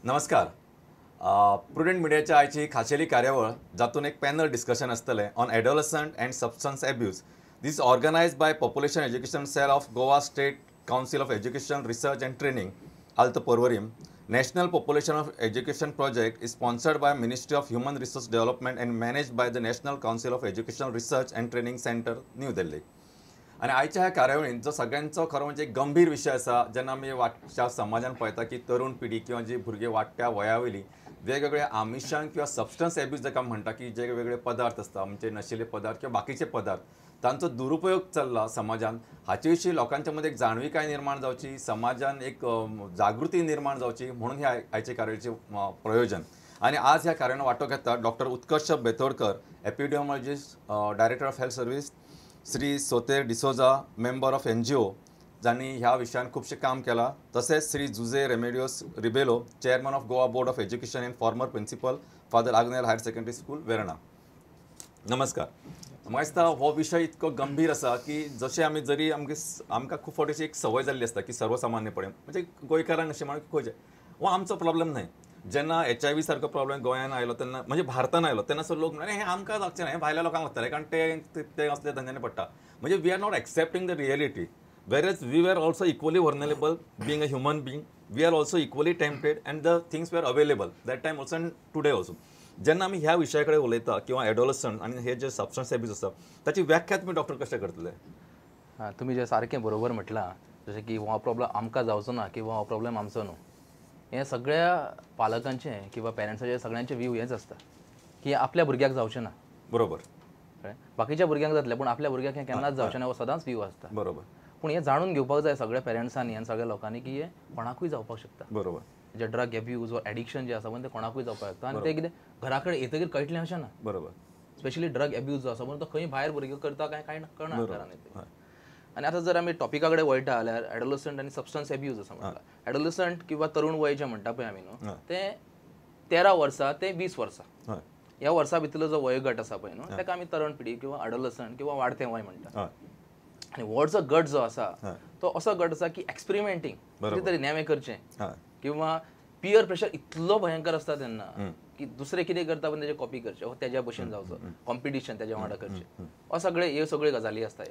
नमस्कार. प्रुडंट मिडियाच्या आयची खाशेली कार्यावळ जातून एक पॅनल डिस्कशन आसतलें on adolescent and substance abuse. This organised by population education cell of Goa state council of education research and training आल्त Porvorim. National Population of Education Project is sponsored by Ministry of Human Resource Development and managed by the National Council of Educational Research and Training Center, New Delhi. आणि आयच्या ह्या कार्यावळींत जो सगळ्यांचो खरो म्हणजे गंभीर विशय आसा, जेन्ना आमी वाडच्या समाजान पळयता की तरुण पिढी किंवा जी भुरगे वाडट्या वयावयली वेगवेगळे आमिशान किंवा सबस्टन्स एब्यूज जाका म्हणटा की जे वेगवेगळे पदार्थ असतात म्हणजे नशिले पदार्थ किंवा बाकीचे पदार्थ तांचो दुरुपयोग चल्ला समाजान, हाचे विशीं लोकांच्या मध्ये एक जाणविकाय निर्माण जावची, समाजान एक जागृती निर्माण जावची म्हणून ह्या आयचे कार्यावळीचे प्रयोजन. आणि आज ह्या कार्यान वांटो घेता doctor Utkarsh Betodkar, epidemiologist, director of health service, Shri Soter D'Souza, member of NGO, जांनी ह्या विशयान खूबशें काम केलां. तसेच Shri Jose Remedios Rebelo, chairman of Goa board of education and former principal father Agnel higher secondary school Verna. नमस्कार. म्हाका दिसता हो विशय इतको गंभीर आसा की जशें आमी जरी आमकां खूब फावटी एक संवय जाल्ली आसता की सर्वसामान्यपणे म्हणजे गोंयकारांक अशें म्हणून खंयचे हो आमचो प्रॉब्लेम न्हय. जेन्ना HIV सारको प्रॉब्लेम गोंयांत आयलो तेन्ना म्हणजे भारतान आयलो तेन्ना सो लोक म्हणले हे आमकां लागचें ना, हें भायल्या लोकांक लागतलें कारण ते असले धंद्यानी पडटा. म्हणजे we are not accepting the reality. Whereas we were also equally vulnerable being a human being, we are also equally tempted and the things were available that time also and today also. जेन्ना आमी ह्या विशयाकडे उलयता किंवा एडोलसंट आणि हे जे substance abuse आसा ताची व्याख्या तुमी डॉक्टर कशें करतले? हां, तुम्ही जे सारकें बरोबर म्हटलां, जशें की हो प्रॉब्लेम आमकां जावचो ना किंवा हो प्रॉब्लेम आमचो न्हू. हें सगळ्या पालकांचें किंवा पेरंट्साचें सगळ्यांचें व्ह्यू हेंच आसता की आपल्या भुरग्याक जावचें ना. बरोबर. बाकीच्या भुरग्यांक जातलें पूण आपल्या भुरग्याक हें केन्नाच जावचें ना हो सदांच व्ह्यू आसता. बरोबर. पूण हें जाणून घेवपाक जाय सगळ्या पेरंट्सांनी आनी सगळ्या लोकांनी की हें कोणाकूय जावपाक शकता. बरोबर. जे ड्रग एब्यूज वा एडिक्शन जे आसा पळय ते कोणाकूय जावपाक शकता आनी तें कितें घरा कडेन येतकीर कळटलें अशें ना. बरोबर. स्पेशली ड्रग एब्यूज जो आसा पळय तो खंय भायर भुरगे करता काय कळना घरान. आनी आतां जर आमी टॉपिका कडेन वळटा जाल्यार एडोलसंट आनी सबस्टन्स एब्यूज असो म्हणटा. एडोलसंट किंवा तरुण वय जे म्हणटा पळय आमी न्हू ते 13 वर्सां ते 20 वर्सां ह्या वर्सां भितरलो जो वयोगट आसा पळय न्हू ताका आमी तरुण पिढी किंवा एडोलसंट किंवा वाडतें वय म्हणटा. आनी व्हडचो गट जो आसा तो असो गट आसा की एक्सपेरिमेंटींग कितें तरी नेवें करचें किंवा पियर प्रेशर इतलो भयंकर आसता तेन्ना की दुसरे कितें करता पण तेजे कॉपी करचे हो तेज्या भशेन जावचो, कॉम्पिटिशन तेज्या वांगडा करचें हो सगळे गजाली आसता.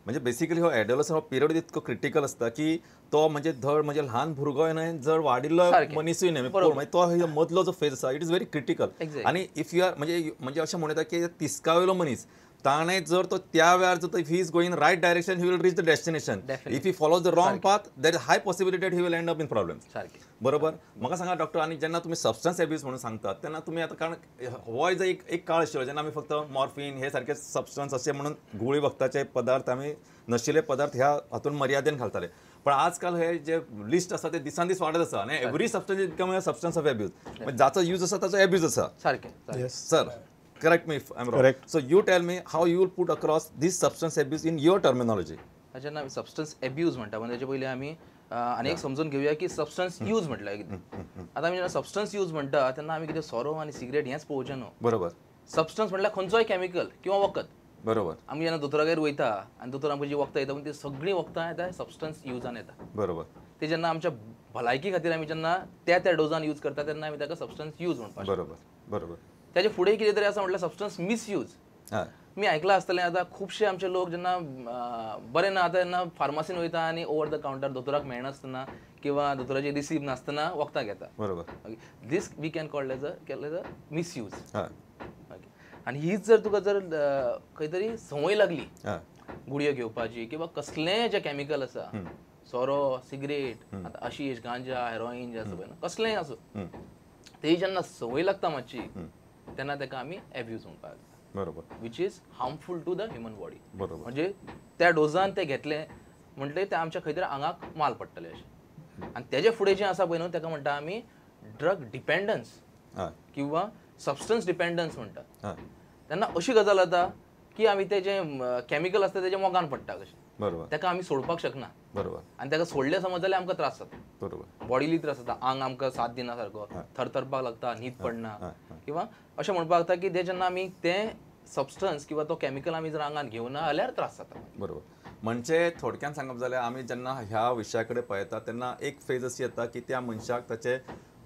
म्हणजे बेसिकली हो एडोलसंट हो पिरियड इतको क्रिटिकल आसता की तो म्हणजे धड म्हणजे ल्हान भुरगोय न्हय जर वाडिल्लो मनीसूय न्हय म्हणजे तो मदलो जो फेज आसा इट इज व्हेरी क्रिटिकल. आणि इफ यू आर म्हणजे अशें म्हणटा की तिस्कावेलो मनीस ताणें जर तो त्या वेळार जर if he is going right direction he will reach the destination. If he follows the wrong path there is high possibility that he will end up in problems. बरोबर. म्हाका सांगा डॉक्टर, आणि जेन्ना तुम्ही सबस्टन्स एब्यूज म्हणून सांगतात तेन्ना तुम्ही आता कारण हो जो एक काळ आशिल्लो जेन्ना आमी फक्त मॉर्फीन हे सारखे सबस्टन्स असे म्हणून गुळी वखदाचे पदार्थ आमी नशिले पदार्थ ह्या हातून मर्यादेन घालताले. पण आजकाल हे जे लिस्ट आसा ते दिसान दीस वाडत आसा आणि every substance is become substance of abuse. जाचो यूज आसा ताचो एब्यूज आसा. सारकें. Sir, correct me if I'm wrong. Correct. So you tell me how you will put across this substance abuse in your terminology. जेन्ना आमी substance abuse म्हणटा म्हणजे तेचे पयलीं आमी आनी समजून घेवया की सबस्टन्स यूज म्हटल्यार कितें. आतां आमी जेन्ना सबस्टन्स यूज म्हणटा तेन्ना आमी कितें सोरो आनी सिगरेट हेंच पळोवचें न्हू. बरोबर. सबस्टन्स म्हटल्यार खंयचोय केमिकल किंवा वखद. बरोबर. आमी जेन्ना दोतोरागेर वयता आनी दोतोर आमकां जी वखदां येता ती सगळीं वखदां येता सबस्टन्स युजान येता. बरोबर. ते जेन्ना आमच्या भलायकी खातीर आमी जेन्ना त्या डोजान यूज करता तेन्ना आमी ताका सबस्टन्स यूज म्हणपाक. बरोबर. बरोबर. त्याचे फुडें कितें तरी आसा म्हटल्यार सबस्टन्स मिसयूज. मी ऐकलां आसतलें आतां खुबशे आमचे लोक जेन्ना बरें ना आतां तेन्ना फार्मासीन वयता आनी ओवर द कावंटर दोतोराक मेळनासतना किंवा दोतोराची रिसीव नासतना वखदां घेता. बरोबर. This we can called as a misuse. आनी हीच जर तुका जर खंय तरी संवय लागली गुळयो घेवपाची किंवा कसलेंय जे केमिकल आसा सोरो सिगरेट आतां आशीश गांजा हेरोईन जे आसा पळय कसलेंय आसूं तेही जेन्ना संवय लागता मातशी तेन्ना ताका आमी एब्यूज म्हणपाक. बरोबर. Which is harmful to the human body. बरोबर. म्हणजे त्या डोजान ते घेतले म्हणजे ते आमच्या खंय तरी आंगाक माल पडटले अशें. आनी तेजे फुडें जें आसा पळय न्हू ताका म्हणटा आमी ड्रग डिपेंडन्स किंवा सबस्टन्स डिपेंडन्स म्हणटा. तेन्ना अशी गजाल जाता की आमी ते जे केमिकल आसता तेजे मोगान पडटा कशें. बरोबर. ताका आमी सोडपाक शकना. बरोबर. आनी ताका सोडलें समज जाल्यार आमकां त्रास जाता. बरोबर. बॉडीली त्रास जाता, आंग आमकां साथ दिना सारको, थरथरपाक लागता, न्हीद पडना किंवा अशें म्हणपाक जाता की ते जेन्ना आमी तें सबस्टन्स किंवा तो केमिकल आमी जर आंगान घेवना जाल्यार त्रास जाता. बरोबर. म्हणजे थोडक्यान सांगप जाल्यार आमी जेन्ना ह्या विशया कडेन पळयता तेन्ना एक फेज अशी येता की त्या मनशाक ताचे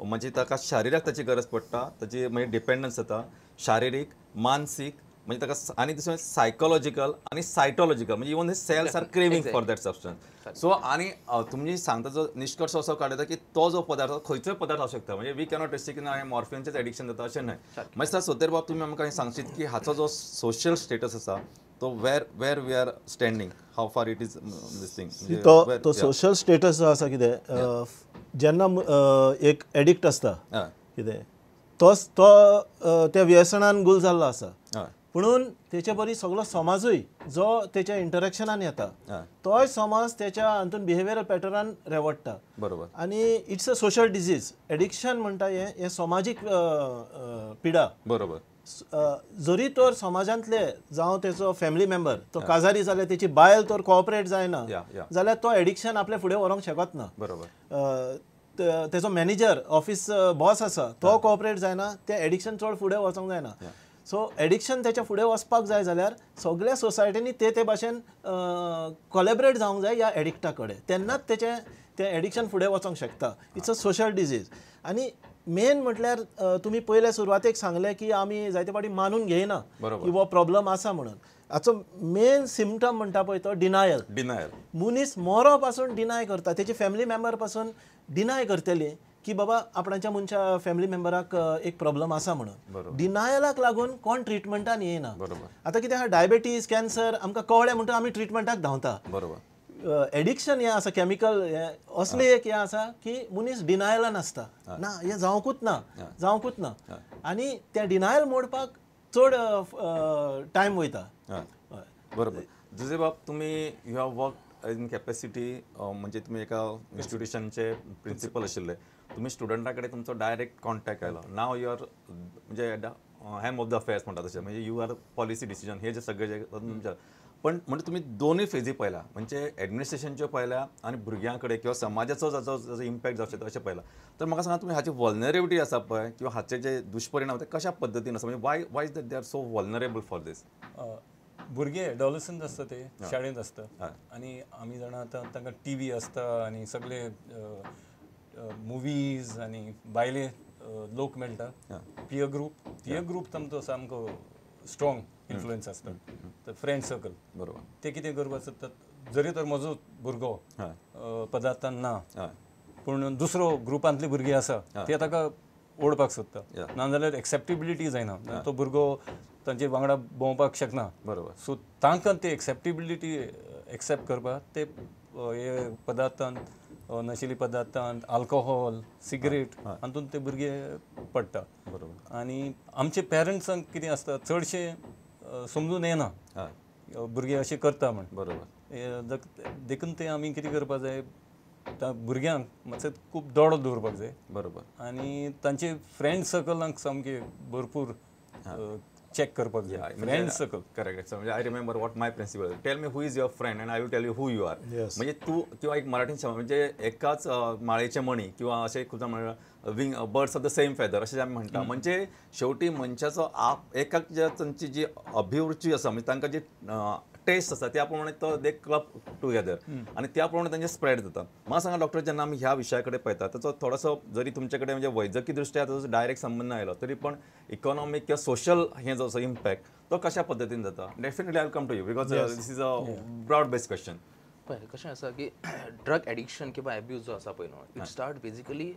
म्हणजे ताका शारिरीक ताची गरज पडटा, ताची म्हणजे डिपेंडन्स जाता, शारिरीक, मानसीक, म्हणजे ताका आनी दुसरें सायकोलॉजिकल आनी सायटोलॉजिकल, म्हणजे even cells are craving for that substance. So आनी तुम्ही सांगता जो निष्कर्ष असो काडटा की तो जो पदार्थ खंयचोय पदार्थ आसूं शकता, म्हणजे वी कॅनॉट रिस्ट्रिक्ट की हांवें मॉर्फिनचेच एडिक्शन जाता अशें न्हय. म्हणजे सर सोतेर बाब तुमी आमकां सांगशीत की हाचो जो सोशल स्टेटस आसा तो where we are standing, how far it is this thing. तो सोशल स्टेटस जो आसा कितें जेन्ना एक एडिक्ट आसता कितें तो त्या व्यसनान गुल जाल्लो आसा, पुणून तेचे बरी सगळो समाजूय जो तेच्या इंटरॅक्शनान येता तोय समाज तेच्या हातून बिहेवियरल पॅटर्नान रेवडटा. बरोबर. आनी it's a social disease. Addiction म्हणटा हे समाजीक पिडा. बरोबर. जरी तर समाजांतले जावं तेचो फॅमिली मेंबर तो काजारी जाल्यार तेची बायल तर कोऑपरेट जायना जाल्यार तो एडिक्शन आपले फुडें व्हरूंक शकत ना. बरोबर. तेचो मॅनेजर ऑफिस बॉस आसा तो कोऑपरेट जायना, ते एडिक्शन चड फुडें वचोंक जायना. सो एडिक्शन तेच्या फुडें वचपाक जाय जाल्यार सगळ्या सोसायटीनी ते भाशेन कोलॅबरेट जावंक जाय ह्या एडिक्टा कडेन, तेन्नाच तें एडिक्शन फुडें वचोंक शकता. It's a social disease. आनी मेन म्हटल्यार तुमी पयले सुरवातेक सांगले की आमी जायते फावटी मानून घेयना की हो प्रॉब्लम आसा म्हणून. हाचो मेन सिम्पटम म्हणटा पळय तो डिनायल. मनीस मरो पासून डिनाय करता, तेचे फॅमिली मेंबर पासून डिनाय करतली की बाबा आपणाच्या मनशा फॅमिली मेंबराक एक प्रॉब्लम आसा म्हणून. डिनायलाक लागून कोण ट्रिटमेंटान येयना. आतां कितें आहा, डायबेटीज, कॅन्सर आमकां कळ्ळें म्हणटा आमी ट्रिटमेंटाक धांवता. एडिक्शन हें आसा, केमिकल असलें एक हें आसा की मनीस डिनायलान आसता, ना हें जावंकूच ना. आनी त्या डिनायल मोडपाक चड टायम वयता. बरोबर. जुजे बाब, तुमी you have work in capacity, म्हणजे तुमी एका इन्स्टिट्यूशनचे प्रिन्सिपल आशिल्ले, तुमी स्टुडंटा कडेन तुमचो डायरेक्ट कॉन्टॅक्ट आयलो. नाव यू आर म्हणजे हॅम ऑफ द अफेअर्स म्हणटा तशें, म्हणजे यू आर पॉलिसी डिसिजन हे जे सगळे जे तुमच्या, पण म्हणजे तुम्ही दोन्ही फेजी पळयला, म्हणजे एडमिनिस्ट्रेशनच्यो पळयल्या आनी भुरग्यां कडेन किंवा समाजाचो जाचो इम्पॅक्ट जावचो अशें पळयला. तर म्हाका सांगा, तुमी हाची वल्नरेबिलिटी आसा पळय किंवा हाचे जे दुश्परिणाम ते कशा पद्दतीन आसा, म्हणजे why is that they are so vulnerable for this? भुरगे एडॉलसंट आसता ते शाळेंत आसता आनी आमी जाणा आतां तांकां टीव्ही आसता आनी सगळे मुवीज आनी भायले लोक मेळटा. पियर ग्रूप तांचो सामको स्ट्रॉंग इन्फ्लुएन्स आसता. तर फ्रेंड सर्कल, बरोबर, ते कितें करपाक सोदतात, जरी तर म्हजो भुरगो पदार्थान ना पूण दुसरो ग्रुपांतले भुरगे आसा ते ताका ओडपाक सोदता, नाजाल्यार एक्सेप्टेबिलिटी जायना, तो भुरगो तांचे वांगडा भोंवपाक शकना. बरोबर. सो तांकां ते एक्सेप्टेबिलिटी एक्सेप्ट करपाक ते हे पदार्थांत, नशिली पदार्थांत, अल्कोहोल, सिगरेट हातूंत ते भुरगे पडटा. बरोबर. आनी आमचे पेरंट्सांक कितें आसता, चडशे समजून येना भुरगे अशें करता म्हण. बरोबर. देखून ते आमी कितें करपाक जाय, त्या भुरग्यांक मातशें खूब दोळो दवरपाक जाय. बरोबर. आनी तांचे फ्रेंड सर्कलांक सामके भरपूर चेक करपाक जाय. Friend circle. करेक्ट. म्हणजे I remember what my principal, tell me who is your friend and I will tell you who you are. म्हणजे तू किंवा एक मराठीत म्हणजे एकाच माळेचे मणी किंवा असे खूप wing birds of the same feather अशें आमी म्हणटा. म्हणजे शेवटी मनशाचो एकाक जे तांची जी अभिरुची आसा, म्हणजे तांकां जी टेस्ट आसा त्या प्रमाणे तो दे क्लब टुगेदर आनी त्या प्रमाणे तांचे स्प्रेड जाता. म्हाका सांगा डॉक्टर, जेन्ना आमी ह्या विशया कडेन पळयता ताचो थोडोसो जरी तुमचे कडेन म्हणजे वैजकी दृश्ट्या ताचो डायरेक्ट संबंध आयलो तरी पण इकॉनॉमीक किंवा सोशल हे जो इम्पॅक्ट तो कशा पद्दतीन जाता? Definitely I will come to you because this is a broad based question. पळय कशें आसा की ड्रग एडिक्शन किंवा एब्यूज जो आसा पळय न्हू, it start basically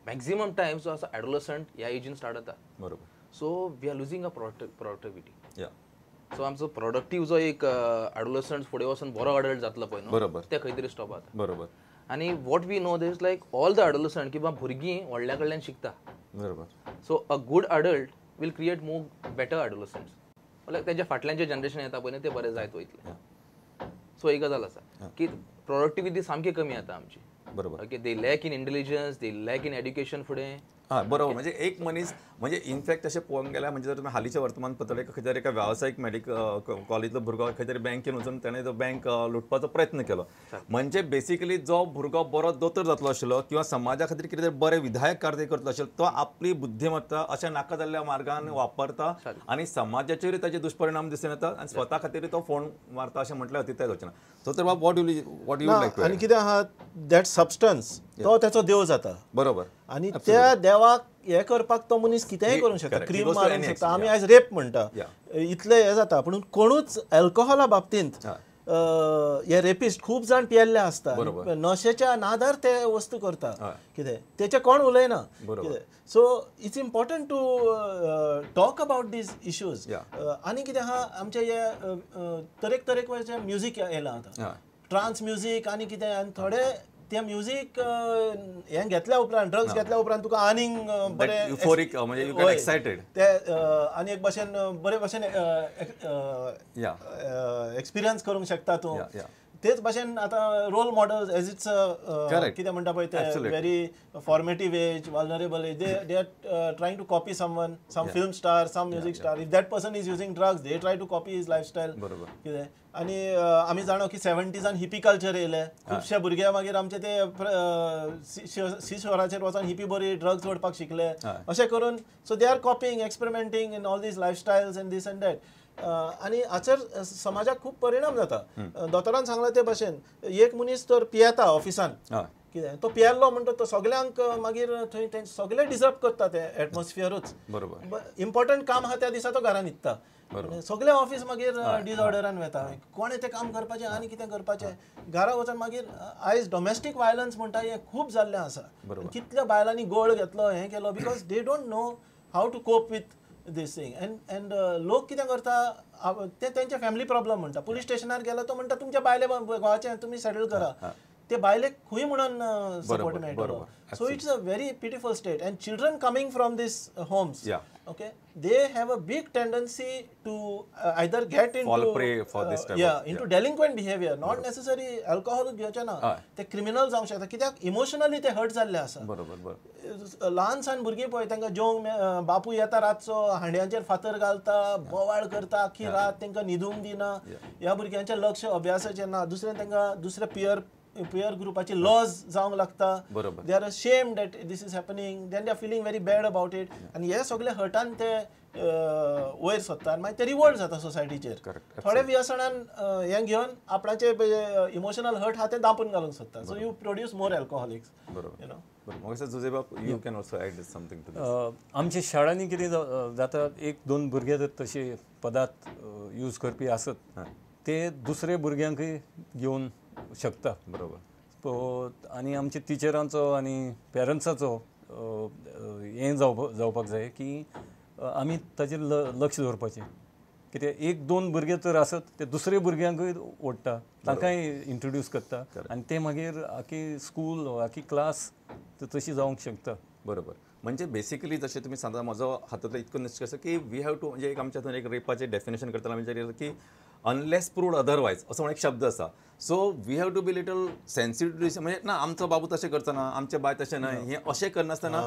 maximum time जो आसा एडोलसंट ह्या एजीन स्टार्ट जाता. बरोबर. So we are losing a productivity. सो आमचो प्रोडक्टीव जो एक एडोलसंट फुडें वचून बरो अडल्ट जातलो पळय न्हू, बरोबर, ते खंय तरी स्टॉप जाता. बरोबर. आनी what we know this like all the adolescent किंवा भुरगीं व्हडल्या कडल्यान शिकता. बरोबर. So a good adult will create more better adolescents. Like तेच्या फाटल्यान जे जनरेशन येता पळय न्ही ते बरे जायत वयतले. सो एक गजाल आसा की प्रोडक्टिविटी सामकी कमी जाता आमची. बरोबर. Okay, they lack in intelligence, they lack in education फुडें हां बरोबर. म्हणजे एक मनीस म्हणजे इनफॅक्ट अशें पळोवंक गेल्यार म्हणजे जर तुमी हालींच्या वर्तमानपत्रांत खंय तरी एका व्यावसायिक कॉलेजीतलो भुरगो खंय तरी बँकेन वचून ताणें तो बँक लुटपाचो प्रयत्न केलो. म्हणजे बेसिकली जो भुरगो बरो दोतोर जातलो आशिल्लो किंवा समाजा खातीर कितें तरी बरे विधायक कार्य करतलो आशिल्लो तो आपली बुद्धिमत्ता अशा नाका जाल्ल्या मार्गान वापरता आनी समाजाचेरूय ताचे दुश्परिणाम दिसून येतात आनी स्वता खातीर तो फोन मारता अशें म्हटल्यार अतिशय वचना. सो तर वॉट यू लायक टू आणि कितें आहा दॅट सबस्टन्स तो त्याचो देव जाता. बरोबर. आणि त्या देवाक हे करपाक तो मनीस कितेंय करूंक शकता. correct. Cream He goes to मारूंक any शकता. extent, आमी आयज रेप म्हणटा Yeah. इतले हे जाता पूण कोणूच अल्कोहोला बाबतींत हे रेपिस्ट खूब जाण पियेल्ले आसता. नशेच्या नादार ते वस्तू करता कितें तेचे कोण उलयना. So it's important to talk about these issues. आनी कितें आहा आमचे हे तरेक तरेकचे म्युजीक येयलां आतां. ट्रान्स म्युजीक आनी कितें आनी थोडे ते म्युजीक हें घेतल्या उपरांत ड्रग्स घेतल्या उपरांत तुका आनीक बरें युफोरीक म्हणजे यू गेट एक्सायटेड ते आनी एक भाशेन बरे भाशेन एक्सपिरियन्स करूंक शकता तूं. तेच भाशेन आतां रोल मॉडेल्स एज इट्स कितें म्हणटा पळय ते very formative age vulnerable age they are trying to copy someone some film star some music star if that person is using drugs they try to copy his lifestyle कितें. आनी आमी जाणो की 70s हिपी कल्चर येयले. खुबशे भुरगे मागीर आमचे ते सी शोराचेर वचून हिपी बरी ड्रग्स ओडपाक शिकले अशें करून. So they are copying experimenting in all these lifestyles and this and that. आनी हाचेर समाजाक खूब परिणाम जाता. दोतोरान सांगला ते भाशेन एक मनीस तर पियेता ऑफिसान कितें तो पियेल्लो म्हणटा तो सगल्यांक मागीर थंय सगळे डिजर्व करता ते एटमॉस्फियरूच. इम्पॉर्टंट काम आहा त्या दिसा तो घरान न्हिदता. सगळे ऑफिस मागीर डिसऑर्डरान वता. कोणें तें काम करपाचें आनी कितें करपाचें घरा वचून मागीर आयज डॉमेस्टीक वायलन्स म्हणटा हें खूब जाल्लें आसा. कितल्या बायलांनी गोळ घेतलो हें केलो because they don't know how to cope with this thing. And लोक कितें करता ते तेंचे फॅमिली प्रॉब्लम म्हणटा. पुलीस स्टेशनार गेलो तो म्हणटा तुमच्या बायले घोवाचें तुमी सेटल करा. ते बायलेक खूंय म्हणून सपोर्ट मेळटलो. So it's a very pitiful state and children coming from this homes okay they have a big tendency to either get into fall prey for this type into delinquent behavior, not necessary alcohol घेवचे ना. ते criminal जावंक शकता कित्याक emotionally ते hurt जाल्ले आसा. ल्हान सान भुरगीं पळय तांकां जेवंक बापूय येता रातचो हांड्यांचेर फातर घालता बोवाळ करता आख्खी रात तांकां न्हिदूंक दिना. ह्या भुरग्यांचें लक्ष अभ्यासाचेर ना. दुसरें तांकां दुसरे peer ग्रुपाची लॉज जावंक लागता. They are ashamed that this is happening then they are feeling very bad about it. आनी हे सगळे हर्टान ते वयर सरता आनी मागीर ते रिवोल्ट जाता सोसायटीचेर. थोडे व्यसनान हें घेवन आपणाचे इमोशनल हर्ट हा ते दापून घालूंक सोदता. So you produce more alcoholics. आमच्या शाळांनी कितें जाता एक दोन भुरगे जर तशे पदार्थ यूज करपी आसत ते दुसरे भुरग्यांकय घेवन शकता. आनी आमच्या टिचरांचो आनी पेरंट्साचो हें जावपाक जाय की आमी ताचेर लक्ष दवरपाचें. कित्याक एक दोन भुरगे तर आसत ते दुसरे भुरग्यांकूय ओडटा तांकांय इंट्रोड्यूस करता आनी ते मागीर आख्खी स्कूल आख्खी क्लास तशी जावंक शकता. बरोबर. म्हणजे बेसिकली जशें तुमी सांगता म्हजो हातूंतलो इतको निश्चय की वी हॅव टू म्हणजे एक आमच्या थंय एक रेपाचें डेफिनेशन करताना म्हणजे की अनलेस प्रूव्ड अदरवायज असो एक शब्द आसा. So we have to be little sensitive म्हणजे ना आमचो बाबू तशें करचना आमचे बाय तशें न्हय हें अशें करनासतना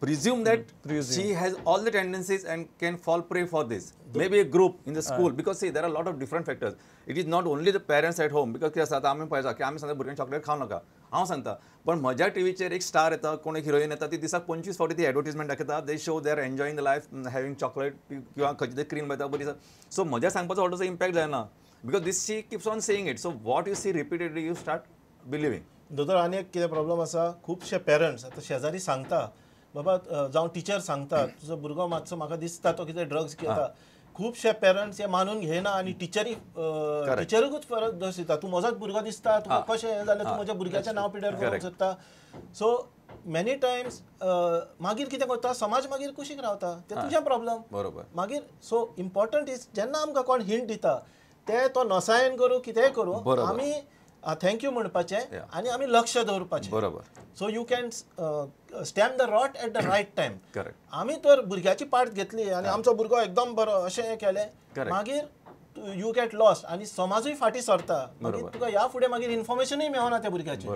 presume that she has all the tendencies and can fall prey for this. Maybe a group in the school because see there are a lot of different factors. It is not only the parents at home because कितें आसा आतां आमी पळयता की आमी सांगता भुरग्यांक chocolate खावं नाका हांव सांगता पण म्हज्या टीव्हीचेर एक स्टार येता कोण एक हिरोईन येता ती दिसाक 25 फावटी ती एडवर्टिजमेंट दाखयता. दे show they are enjoying the life having chocolate किंवा खंयची तरी क्रीम वयता बरी. सो म्हज्या सांगपाचो व्हडलोसो इम्पॅक्ट जायना because this she keeps on saying it. So what you see repeatedly you start believing. दोतोर आनी एक कितें प्रॉब्लम आसा खुबशे पेरंट्स आतां शेजारी सांगता बाबा जावं टिचर सांगता तुजो भुरगो मातसो म्हाका दिसता तो कितें ड्रग्स घेता. खुबशे पेरंट्स हे मानून घेयना आनी टिचरूच फरक दोश दिता. तूं म्हजोच भुरगो दिसता तुका कशें हें जालें तूं म्हज्या भुरग्याचें नांव पिड्यार करूंक सोदता. सो मेनी टायम्स मागीर कितें करता समाज मागीर कुशीक रावता ते तुजें प्रॉब्लम. बरोबर. मागीर सो इम्पॉर्टंट इज जेन्ना आमकां कोण हिंट दिता ते तो नसायन करूं कितेंय करूं आमी थँक्यू म्हणपाचें आनी आमी लक्ष दवरपाचें. बरोबर. So you can stamp the rot at the right time. Correct. आमी तर भुरग्याची पार्ट घेतली आनी आमचो भुरगो एकदम बरो अशें हें केलें मागीर यू गेट लॉस्ट आनी समाजूय फाटीं सरता. मागीर तुका ह्या फुडें मागीर इन्फॉर्मेशनूय मेळना त्या भुरग्याचें.